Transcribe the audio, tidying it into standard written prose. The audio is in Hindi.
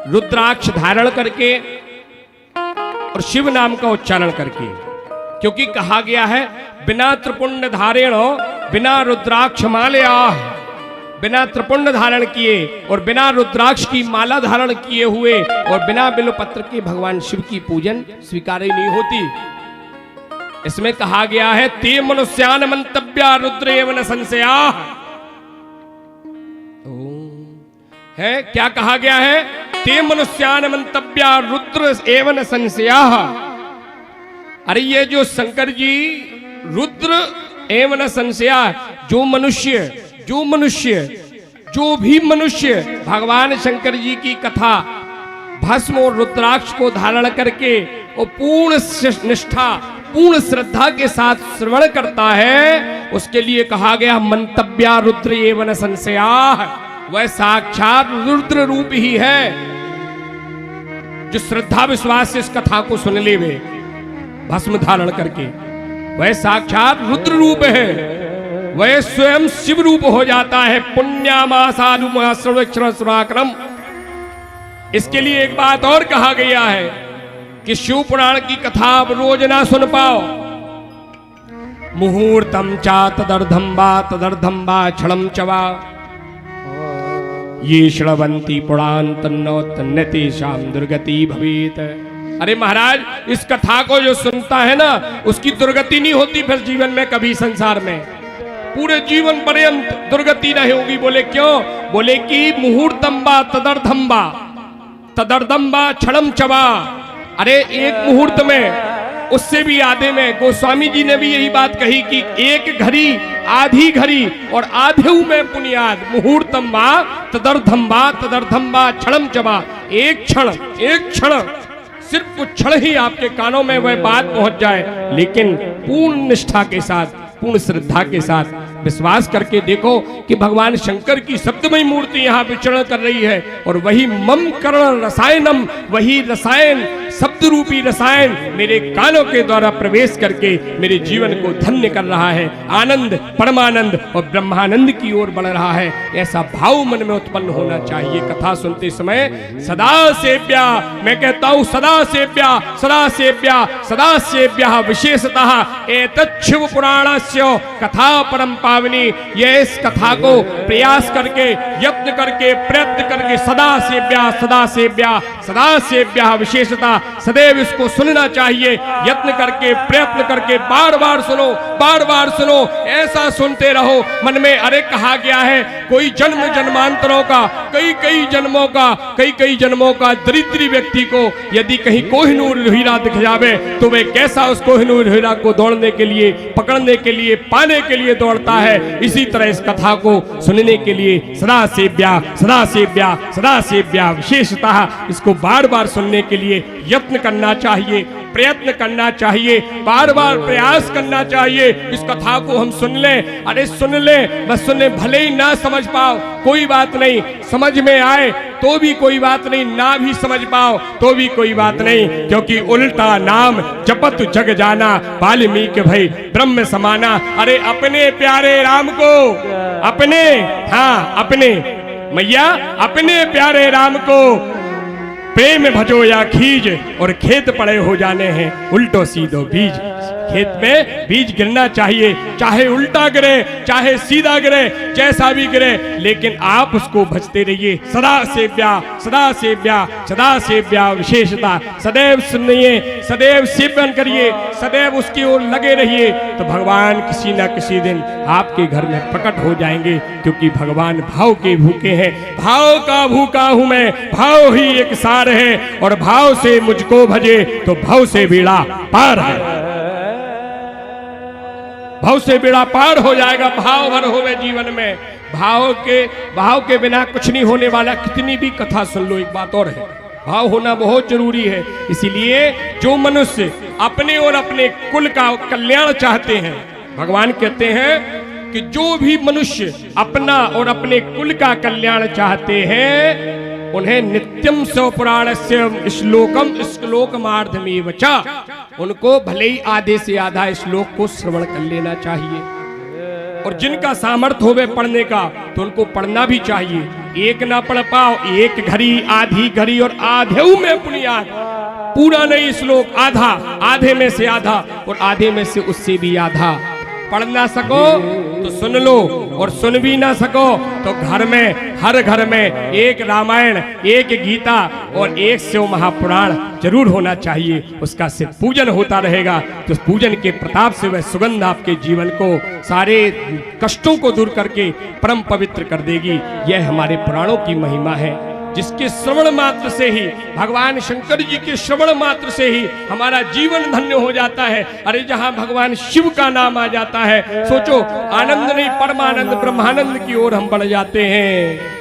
रुद्राक्ष धारण करके और शिव नाम का उच्चारण करके, क्योंकि कहा गया है बिना त्रिपुंड धारेण बिना रुद्राक्ष मालया, बिना त्रिपुंड धारण किए और बिना रुद्राक्ष की माला धारण किए हुए और बिना बिल्वपत्र के भगवान शिव की पूजन स्वीकार ही नहीं होती। इसमें कहा गया है ते मनुष्यान मंतव्या रुद्र एवं संशया है। क्या कहा गया है? ते मनुष्यान मंतव्या रुद्र एवं संशया। अरे ये जो शंकर जी रुद्र एवं संशया, जो भी मनुष्य भगवान शंकर जी की कथा भस्म और रुद्राक्ष को धारण करके वो पूर्ण निष्ठा पूर्ण श्रद्धा के साथ श्रवण करता है, उसके लिए कहा गया मंतव्या रुद्र एवं संशया। वह साक्षात रुद्र रूप ही है। जो श्रद्धा विश्वास से इस कथा को सुन ले वे भस्म धारण करके, वह साक्षात रुद्र रूप है, वह स्वयं शिव रूप हो जाता है। पुण्यामासानुमा सर्वक्षरम। इसके लिए एक बात और कहा गया है कि शिव पुराण की कथा आप रोज ना सुन पाओ। मुहूर्तम चा तदर्धम बा क्षणम चवा ये श्रवंती पुराण तन्नो तन्नते शाम दुर्गति भवेत। अरे महाराज, इस कथा को जो सुनता है ना, उसकी दुर्गति नहीं होती फिर जीवन में कभी, संसार में पूरे जीवन पर्यंत दुर्गति नहीं होगी। बोले क्यों? बोले कि मुहूर्तम बा तदर्धम बा क्षणम चवा। अरे एक मुहूर्त में, उससे भी आधे में, गोस्वामी जी ने भी यही बात कही कि एक घड़ी, आधी घड़ी और आधे में पुनियाद। मुहूर्तम बा तदर्धम बा क्षणम चबा। एक क्षण सिर्फ कुछ क्षण ही आपके कानों में वह बात पहुंच जाए, लेकिन पूर्ण निष्ठा के साथ, पूर्ण श्रद्धा के साथ विश्वास करके देखो कि भगवान शंकर की शब्दमयी मूर्ति यहाँ विचरण कर रही है और वही मम कर्ण रसायनम, वही रसायन, शब्द रूपी रसायन मेरे कानों के द्वारा प्रवेश करके मेरे जीवन को धन्य कर रहा है। आनंद, परमानंद और ब्रह्मानंद की ओर बढ़ रहा है। ऐसा भाव मन में उत्पन्न होना चाहिए। कथा सुनते समय सदा सेव्या, मैं कहता हूँ सदा सेव्या विशेषतः एतत् शिव पुराणस्य कथा परम पावनी। ये इस कथा को प्रयास करके, यत्न करके, प्रयत्न करके सदा सेव्या विशेषता सदैव इसको सुनना चाहिए। यत्न करके, प्रयत्न करके, बार बार सुनो, ऐसा सुनते रहो मन में। अरे कहा गया है कोई जन्मांतरों का, कई जन्मों का दरिद्री व्यक्ति को यदि कहीं कोहिनूर हीरा दिख जावे तो वे कैसा उस कोहिनूर हीरा को दौड़ने के लिए, पकड़ने के लिए, पाने के लिए दौड़ता है। इसी तरह इस कथा को सुनने के लिए सदा सेव्या विशेषतः इसको बार बार सुनने के लिए यत्न करना चाहिए, प्रयत्न करना चाहिए, बार बार प्रयास करना चाहिए। इस कथा को हम सुन लें। अरे सुन लें, बस सुने, भले ही ना समझ पाओ कोई बात नहीं, समझ में आए तो भी कोई बात नहीं, ना भी समझ पाओ तो भी कोई बात नहीं, क्योंकि उल्टा नाम जपत जग जाना, वाल्मीकि भई ब्रह्म समाना। अरे अपने प्यारे राम को, अपने मैया अपने प्यारे राम को प्रेम भजो या खीज, और खेत पड़े हो जाने हैं उल्टो सीधो बीज। खेत में बीज गिरना चाहिए, चाहे उल्टा गिरे चाहे सीधा गिरे, जैसा भी गिरे, लेकिन आप उसको भजते रहिए। सदा सेव्या विशेषता, सदैव सुनिए, सदैव सेवन करिए, सदैव उसकी ओर लगे रहिए, तो भगवान किसी न किसी दिन आपके घर में प्रकट हो जाएंगे। क्योंकि भगवान भाव के भूखे हैं, भाव का भूखा हूं मैं, भाव ही एक सार है, और भाव से मुझको भजे तो भाव से बेड़ा पार है। भाव से बेड़ा पार हो जाएगा। भाव भर होवे जीवन में, भाव के बिना कुछ नहीं होने वाला। कितनी भी कथा सुन लो, एक बात और है, भाव होना बहुत जरूरी है। इसीलिए जो मनुष्य अपने और अपने कुल का कल्याण चाहते हैं, भगवान कहते हैं कि जो भी मनुष्य अपना और अपने कुल का कल्याण चाहते हैं, उन्हें नित्यम स्वपुराणस्य श्लोकमार्धमेव च, उनको भले ही आधे से आधा श्लोक को श्रवण कर लेना चाहिए। और जिनका सामर्थ्य होवे पढ़ने का तो उनको पढ़ना भी चाहिए। एक ना पढ़ पाओ, एक घड़ी, आधी घड़ी और आधेऊ में पुनियाद। पूरा नहीं श्लोक, आधा, आधे में से आधा और आधे में से उससे भी आधा। पढ़ ना सको तो सुन लो, और सुन भी ना सको तो घर में, हर घर में एक रामायण, एक गीता और एक शिव महापुराण जरूर होना चाहिए। उसका सिर्फ पूजन होता रहेगा तो उस पूजन के प्रताप से वह सुगंध आपके जीवन को, सारे कष्टों को दूर करके परम पवित्र कर देगी। यह हमारे पुराणों की महिमा है, जिसके श्रवण मात्र से ही, भगवान शंकर जी के श्रवण मात्र से ही हमारा जीवन धन्य हो जाता है। अरे जहां भगवान शिव का नाम आ जाता है, सोचो आनंद नहीं परमानंद ब्रह्मानंद की ओर हम बढ़ जाते हैं।